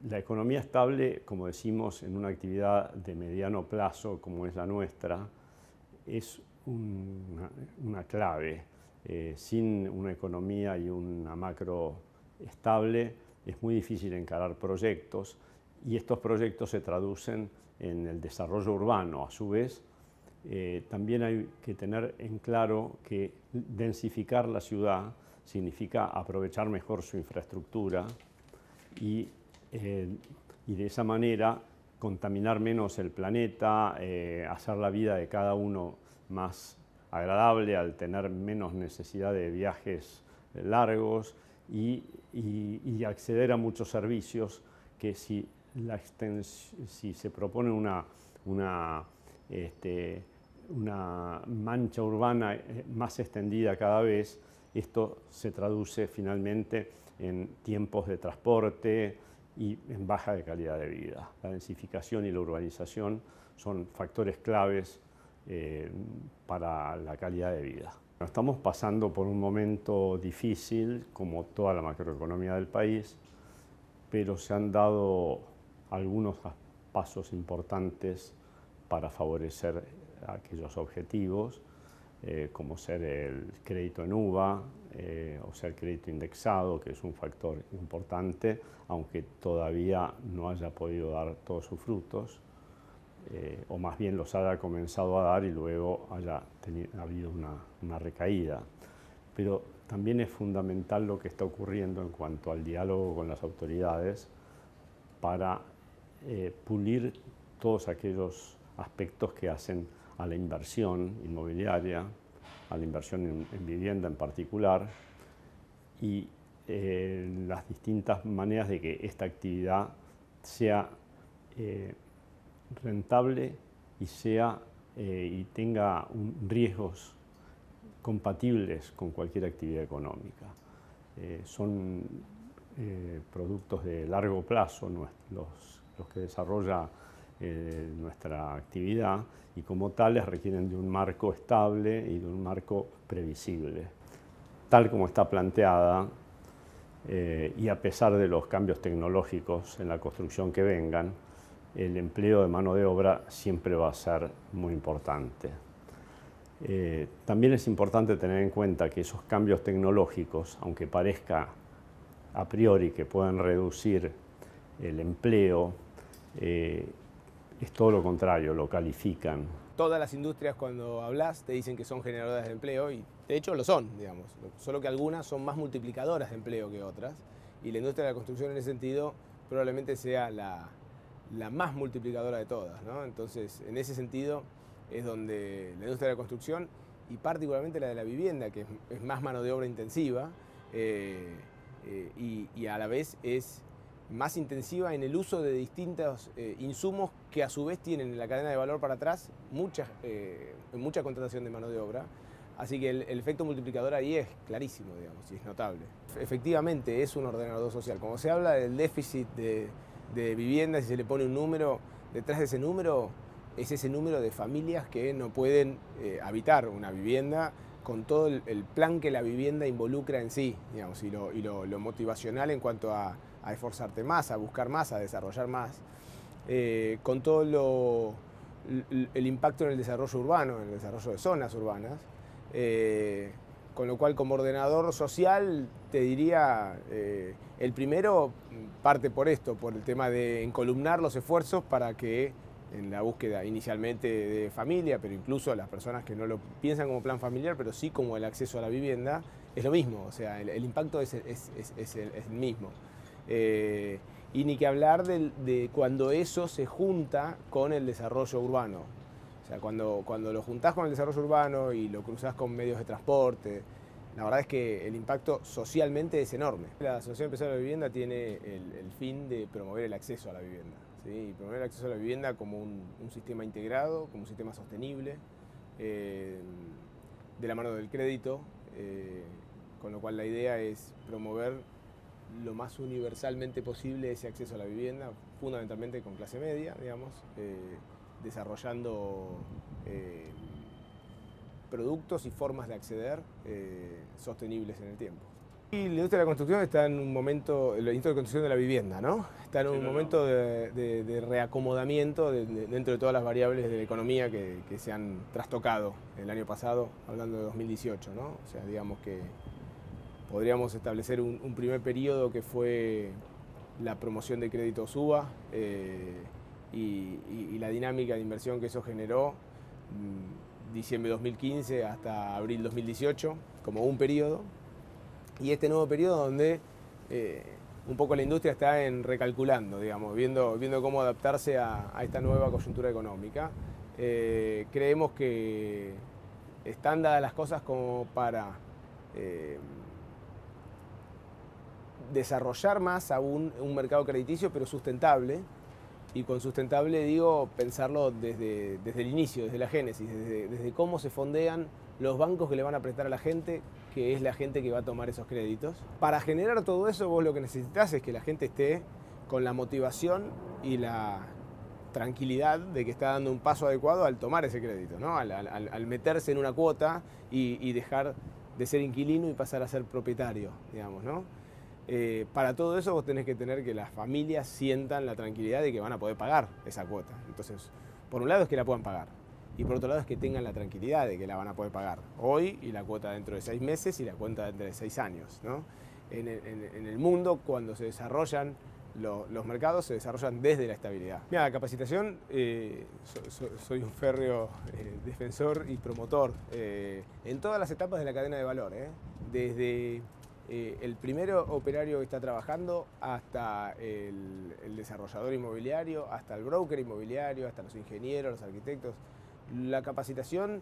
La economía estable, como decimos, en una actividad de mediano plazo como es la nuestra, es una clave. Sin una economía y una macro estable es muy difícil encarar proyectos y estos proyectos se traducen en el desarrollo urbano. A su vez, también hay que tener en claro que densificar la ciudad significa aprovechar mejor su infraestructura y de esa manera contaminar menos el planeta, hacer la vida de cada uno más agradable al tener menos necesidad de viajes largos y acceder a muchos servicios que si se propone una mancha urbana más extendida cada vez, esto se traduce finalmente en tiempos de transporte y en baja de calidad de vida. La densificación y la urbanización son factores claves para la calidad de vida. Estamos pasando por un momento difícil, como toda la macroeconomía del país, pero se han dado algunos pasos importantes para favorecer aquellos objetivos, como ser el crédito en UVA, o sea, el crédito indexado, que es un factor importante, aunque todavía no haya podido dar todos sus frutos, o más bien los haya comenzado a dar y luego haya habido una recaída. Pero también es fundamental lo que está ocurriendo en cuanto al diálogo con las autoridades para pulir todos aquellos aspectos que hacen a la inversión inmobiliaria, a la inversión en vivienda en particular, y las distintas maneras de que esta actividad sea rentable y tenga riesgos compatibles con cualquier actividad económica. Son productos de largo plazo los que desarrolla nuestra actividad y como tales requieren de un marco estable y de un marco previsible. Tal como está planteada y a pesar de los cambios tecnológicos en la construcción que vengan, el empleo de mano de obra siempre va a ser muy importante. También es importante tener en cuenta que esos cambios tecnológicos, aunque parezca a priori que puedan reducir el empleo, es todo lo contrario, lo califican. Todas las industrias cuando hablas te dicen que son generadoras de empleo y de hecho lo son, digamos. Solo que algunas son más multiplicadoras de empleo que otras y la industria de la construcción en ese sentido probablemente sea la más multiplicadora de todas, ¿no? Entonces, en ese sentido es donde la industria de la construcción y particularmente la de la vivienda, que es más mano de obra intensiva y a la vez es más intensiva en el uso de distintos insumos que a su vez tienen en la cadena de valor para atrás mucha contratación de mano de obra. Así que el efecto multiplicador ahí es clarísimo, digamos, y es notable. Efectivamente es un ordenador social. Como se habla del déficit de viviendas y se le pone un número, detrás de ese número es ese número de familias que no pueden habitar una vivienda con todo el plan que la vivienda involucra en sí, digamos, y lo motivacional en cuanto a esforzarte más, a buscar más, a desarrollar más, con todo el impacto en el desarrollo urbano, en el desarrollo de zonas urbanas, con lo cual como ordenador social te diría, el primero parte por esto, por el tema de encolumnar los esfuerzos para que en la búsqueda inicialmente de familia, pero incluso las personas que no lo piensan como plan familiar, pero sí como el acceso a la vivienda, es lo mismo, o sea, el impacto es el mismo. Y ni que hablar de cuando eso se junta con el desarrollo urbano. O sea, cuando lo juntás con el desarrollo urbano y lo cruzás con medios de transporte, la verdad es que el impacto socialmente es enorme. La Asociación Empresarial de la Vivienda tiene el fin de promover el acceso a la vivienda, ¿sí? Y promover el acceso a la vivienda como un sistema integrado, como un sistema sostenible, de la mano del crédito, con lo cual la idea es promover lo más universalmente posible ese acceso a la vivienda, fundamentalmente con clase media, digamos, desarrollando productos y formas de acceder sostenibles en el tiempo. Y la industria de la construcción está en un momento, la industria de construcción de la vivienda, ¿no? Está en un momento de reacomodamiento dentro de todas las variables de la economía que se han trastocado el año pasado, hablando de 2018, ¿no? O sea, digamos que podríamos establecer un primer periodo que fue la promoción de créditos UBA y la dinámica de inversión que eso generó, diciembre de 2015 hasta abril 2018, como un periodo. Y este nuevo periodo donde un poco la industria está recalculando, digamos, viendo cómo adaptarse a esta nueva coyuntura económica. Creemos que están dadas las cosas como para desarrollar más aún un mercado crediticio, pero sustentable. Y con sustentable digo pensarlo desde el inicio, desde la génesis, desde cómo se fondean los bancos que le van a prestar a la gente, que es la gente que va a tomar esos créditos. Para generar todo eso, vos lo que necesitas es que la gente esté con la motivación y la tranquilidad de que está dando un paso adecuado al tomar ese crédito, ¿no? al meterse en una cuota y dejar de ser inquilino y pasar a ser propietario, digamos, ¿no? Para todo eso vos tenés que tener que las familias sientan la tranquilidad de que van a poder pagar esa cuota. Entonces, por un lado es que la puedan pagar y por otro lado es que tengan la tranquilidad de que la van a poder pagar hoy y la cuota dentro de 6 meses y la cuota dentro de 6 años, ¿no? En el mundo, cuando se desarrollan los mercados, se desarrollan desde la estabilidad. Mira, la capacitación, soy un férreo defensor y promotor en todas las etapas de la cadena de valor, desde el primer operario que está trabajando hasta el desarrollador inmobiliario, hasta el broker inmobiliario, hasta los ingenieros, los arquitectos. La capacitación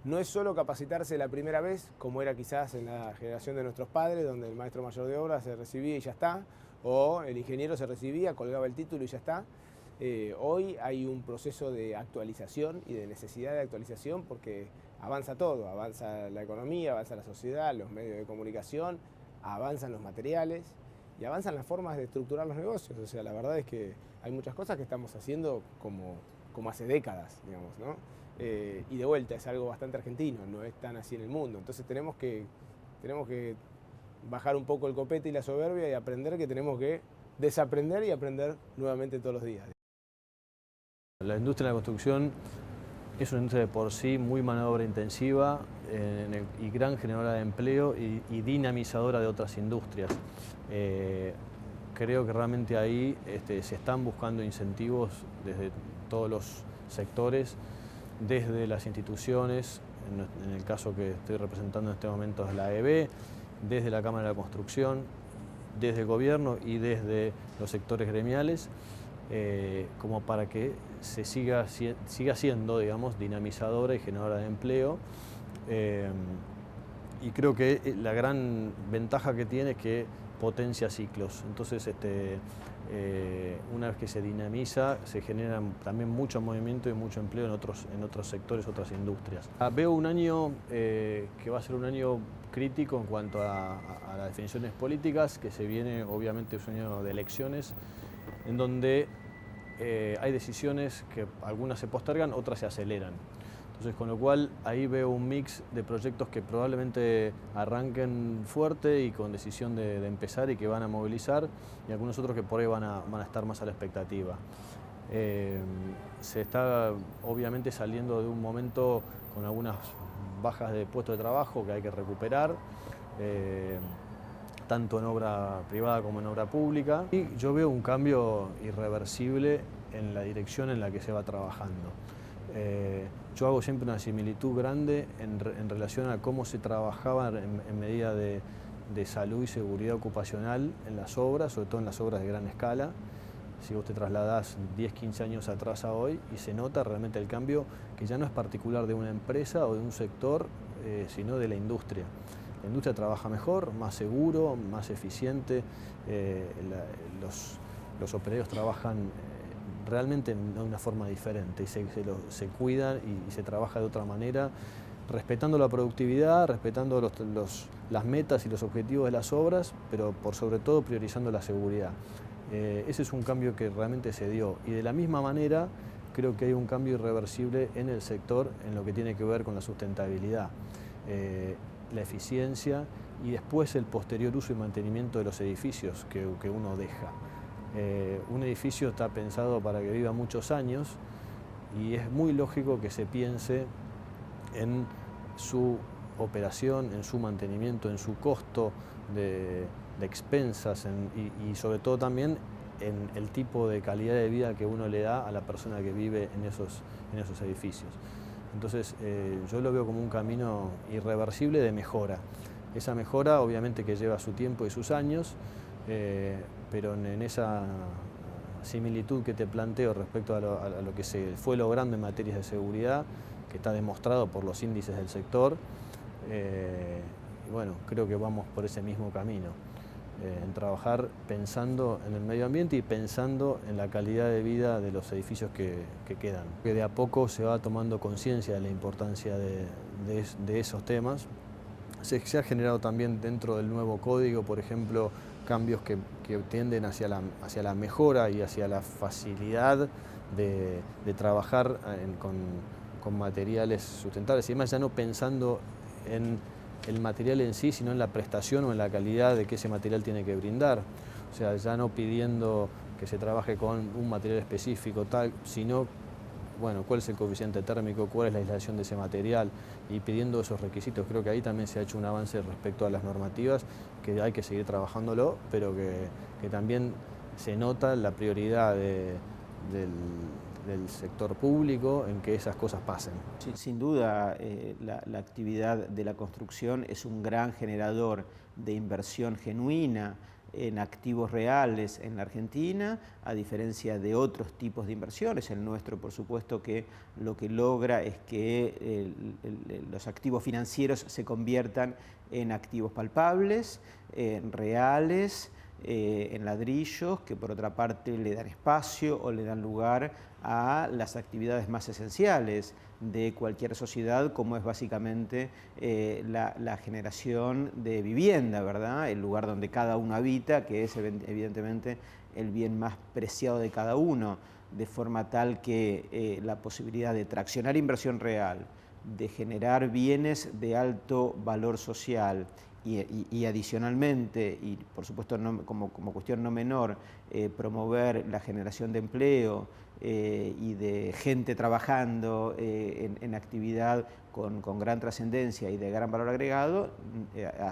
no es solo capacitarse la primera vez, como era quizás en la generación de nuestros padres, donde el maestro mayor de obra se recibía y ya está, o el ingeniero se recibía, colgaba el título y ya está. Hoy hay un proceso de actualización y de necesidad de actualización porque avanza todo, avanza la economía, avanza la sociedad, los medios de comunicación, avanzan los materiales y avanzan las formas de estructurar los negocios. O sea, la verdad es que hay muchas cosas que estamos haciendo como hace décadas, digamos, ¿no? Y de vuelta, es algo bastante argentino, no es tan así en el mundo. Entonces tenemos que bajar un poco el copete y la soberbia y aprender que tenemos que desaprender y aprender nuevamente todos los días. La industria de la construcción es una industria de por sí muy mano de obra intensiva y gran generadora de empleo y dinamizadora de otras industrias. Creo que realmente ahí se están buscando incentivos desde todos los sectores, desde las instituciones, en el caso que estoy representando en este momento es la AEB, desde la Cámara de la Construcción, desde el gobierno y desde los sectores gremiales, como para que se siga siendo, digamos, dinamizadora y generadora de empleo. Y creo que la gran ventaja que tiene es que potencia ciclos. Entonces, una vez que se dinamiza, se genera también mucho movimiento y mucho empleo en otros sectores, otras industrias. Veo un año que va a ser un año crítico en cuanto a las definiciones políticas, que se viene, obviamente, es un año de elecciones, en donde hay decisiones que algunas se postergan, otras se aceleran. Entonces, con lo cual, ahí veo un mix de proyectos que probablemente arranquen fuerte y con decisión de empezar y que van a movilizar, y algunos otros que por ahí van a estar más a la expectativa. Se está, obviamente, saliendo de un momento con algunas bajas de puestos de trabajo que hay que recuperar, tanto en obra privada como en obra pública. Y yo veo un cambio irreversible en la dirección en la que se va trabajando. Yo hago siempre una similitud grande en relación a cómo se trabajaba en medida de salud y seguridad ocupacional en las obras, sobre todo en las obras de gran escala. Si vos te trasladás 10, 15 años atrás a hoy y se nota realmente el cambio que ya no es particular de una empresa o de un sector, sino de la industria. La industria trabaja mejor, más seguro, más eficiente, los operarios trabajan realmente de una forma diferente y se cuidan y se trabaja de otra manera, respetando la productividad, respetando las metas y los objetivos de las obras, pero por sobre todo priorizando la seguridad. Ese es un cambio que realmente se dio, y de la misma manera creo que hay un cambio irreversible en el sector en lo que tiene que ver con la sustentabilidad, la eficiencia y después el posterior uso y mantenimiento de los edificios que uno deja. Un edificio está pensado para que viva muchos años y es muy lógico que se piense en su operación, en su mantenimiento, en su costo de expensas y sobre todo también en el tipo de calidad de vida que uno le da a la persona que vive en esos edificios. Entonces yo lo veo como un camino irreversible de mejora. Esa mejora obviamente que lleva su tiempo y sus años, pero en esa similitud que te planteo respecto a lo que se fue logrando en materias de seguridad, que está demostrado por los índices del sector, bueno, creo que vamos por ese mismo camino, en trabajar pensando en el medio ambiente y pensando en la calidad de vida de los edificios que quedan. Que de a poco se va tomando conciencia de la importancia de esos temas. Se ha generado también dentro del nuevo código, por ejemplo, cambios que tienden hacia la mejora y hacia la facilidad de trabajar con materiales sustentables y además ya no pensando en el material en sí, sino en la prestación o en la calidad de que ese material tiene que brindar. O sea, ya no pidiendo que se trabaje con un material específico tal, sino, bueno, cuál es el coeficiente térmico, cuál es la aislación de ese material y pidiendo esos requisitos. Creo que ahí también se ha hecho un avance respecto a las normativas, que hay que seguir trabajándolo, pero que también se nota la prioridad del sector público en que esas cosas pasen. Sí, sin duda, la actividad de la construcción es un gran generador de inversión genuina en activos reales en la Argentina, a diferencia de otros tipos de inversiones. El nuestro, por supuesto, que lo que logra es que los activos financieros se conviertan en activos palpables, reales, en ladrillos, que por otra parte le dan espacio o le dan lugar a las actividades más esenciales de cualquier sociedad, como es básicamente la generación de vivienda, ¿verdad? El lugar donde cada uno habita, que es evidentemente el bien más preciado de cada uno, de forma tal que la posibilidad de traccionar inversión real, de generar bienes de alto valor social y adicionalmente, y por supuesto como cuestión no menor, promover la generación de empleo y de gente trabajando en actividad con gran trascendencia y de gran valor agregado,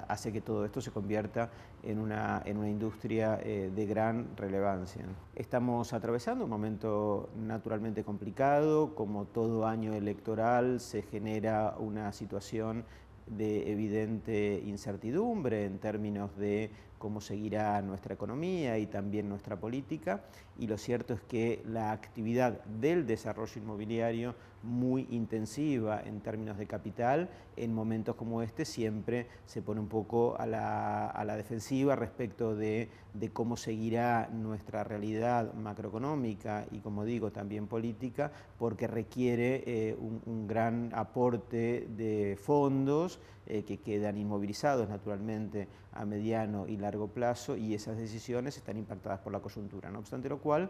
hace que todo esto se convierta en una industria de gran relevancia. Estamos atravesando un momento naturalmente complicado. Como todo año electoral se genera una situación de evidente incertidumbre en términos de cómo seguirá nuestra economía y también nuestra política, y lo cierto es que la actividad del desarrollo inmobiliario, muy intensiva en términos de capital, en momentos como este siempre se pone un poco a la defensiva respecto de cómo seguirá nuestra realidad macroeconómica y, como digo, también política, porque requiere un gran aporte de fondos que quedan inmovilizados naturalmente a mediano y largo plazo, y esas decisiones están impactadas por la coyuntura. No obstante lo cual,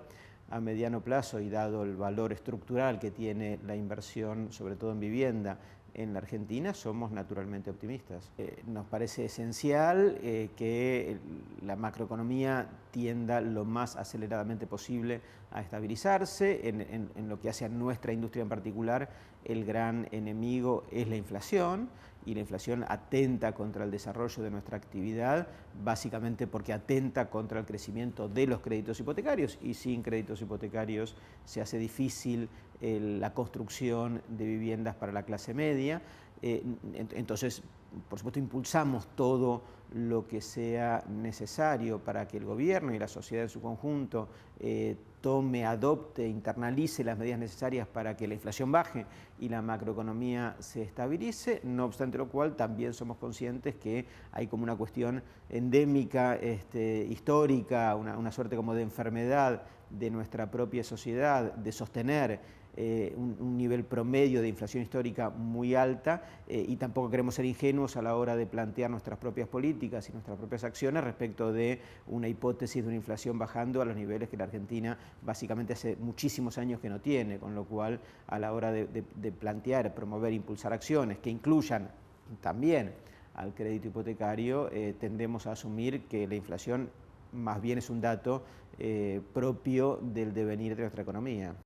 a mediano plazo y dado el valor estructural que tiene la inversión, sobre todo en vivienda, en la Argentina, somos naturalmente optimistas. Nos parece esencial que la macroeconomía tienda lo más aceleradamente posible a estabilizarse. En lo que hace a nuestra industria en particular, el gran enemigo es la inflación, y la inflación atenta contra el desarrollo de nuestra actividad, básicamente porque atenta contra el crecimiento de los créditos hipotecarios, y sin créditos hipotecarios se hace difícil la construcción de viviendas para la clase media. Entonces, por supuesto, impulsamos todo lo que sea necesario para que el gobierno y la sociedad en su conjunto adopte, internalice las medidas necesarias para que la inflación baje y la macroeconomía se estabilice. No obstante lo cual, también somos conscientes que hay como una cuestión endémica, histórica, una suerte como de enfermedad de nuestra propia sociedad, de sostener un nivel promedio de inflación histórica muy alta, y tampoco queremos ser ingenuos a la hora de plantear nuestras propias políticas y nuestras propias acciones respecto de una hipótesis de una inflación bajando a los niveles que la Argentina básicamente hace muchísimos años que no tiene, con lo cual a la hora de plantear, promover, impulsar acciones que incluyan también al crédito hipotecario, tendemos a asumir que la inflación más bien es un dato propio del devenir de nuestra economía.